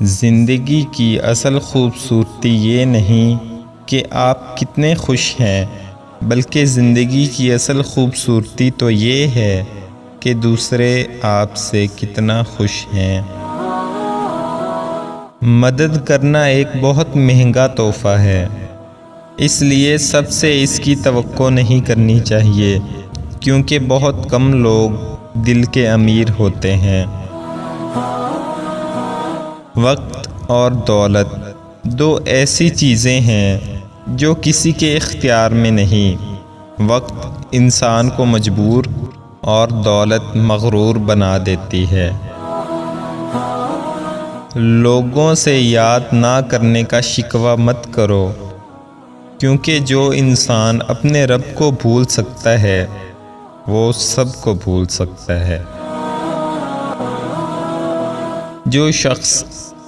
زندگی کی اصل خوبصورتی یہ نہیں کہ آپ کتنے خوش ہیں، بلکہ زندگی کی اصل خوبصورتی تو یہ ہے کہ دوسرے آپ سے کتنا خوش ہیں۔ مدد کرنا ایک بہت مہنگا تحفہ ہے، اس لیے سب سے اس کی توقع نہیں کرنی چاہیے، کیونکہ بہت کم لوگ دل کے امیر ہوتے ہیں۔ وقت اور دولت دو ایسی چیزیں ہیں جو کسی کے اختیار میں نہیں۔ وقت انسان کو مجبور اور دولت مغرور بنا دیتی ہے۔ لوگوں سے یاد نہ کرنے کا شکوہ مت کرو، کیونکہ جو انسان اپنے رب کو بھول سکتا ہے وہ سب کو بھول سکتا ہے۔ جو شخص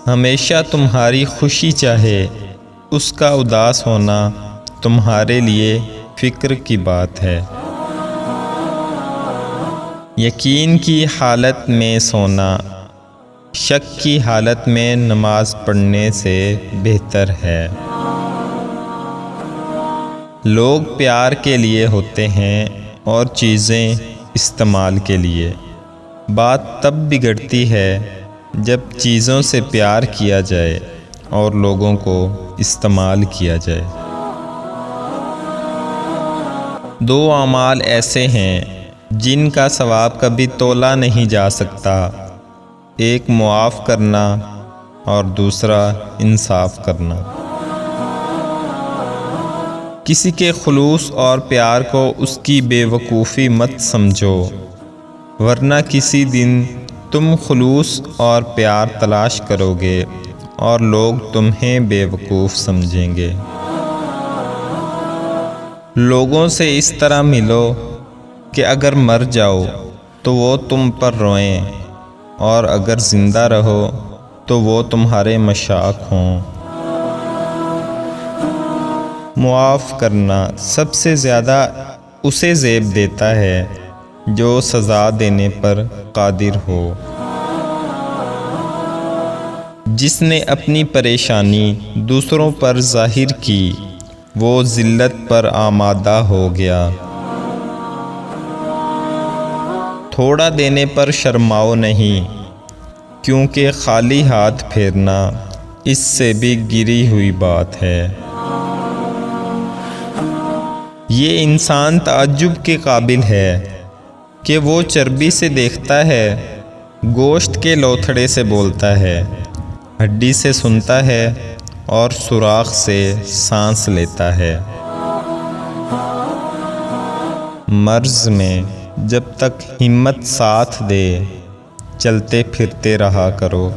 ہمیشہ تمہاری خوشی چاہے، اس کا اداس ہونا تمہارے لیے فکر کی بات ہے۔ یقین کی حالت میں سونا شک کی حالت میں نماز پڑھنے سے بہتر ہے۔ لوگ پیار کے لیے ہوتے ہیں اور چیزیں استعمال کے لیے۔ بات تب بگڑتی ہے جب چیزوں سے پیار کیا جائے اور لوگوں کو استعمال کیا جائے۔ دو اعمال ایسے ہیں جن کا ثواب کبھی تولا نہیں جا سکتا، ایک معاف کرنا اور دوسرا انصاف کرنا۔ کسی کے خلوص اور پیار کو اس کی بے وقوفی مت سمجھو، ورنہ کسی دن تم خلوص اور پیار تلاش کرو گے اور لوگ تمہیں بے وقوف سمجھیں گے۔ لوگوں سے اس طرح ملو کہ اگر مر جاؤ تو وہ تم پر روئیں، اور اگر زندہ رہو تو وہ تمہارے مشاق ہوں۔ معاف کرنا سب سے زیادہ اسے زیب دیتا ہے جو سزا دینے پر قادر ہو۔ جس نے اپنی پریشانی دوسروں پر ظاہر کی وہ ذلت پر آمادہ ہو گیا۔ تھوڑا دینے پر شرماؤ نہیں، کیونکہ خالی ہاتھ پھیرنا اس سے بھی گری ہوئی بات ہے۔ یہ انسان تعجب کے قابل ہے کہ وہ چربی سے دیکھتا ہے، گوشت کے لوتھڑے سے بولتا ہے، ہڈی سے سنتا ہے اور سوراخ سے سانس لیتا ہے۔ مرض میں جب تک ہمت ساتھ دے چلتے پھرتے رہا کرو۔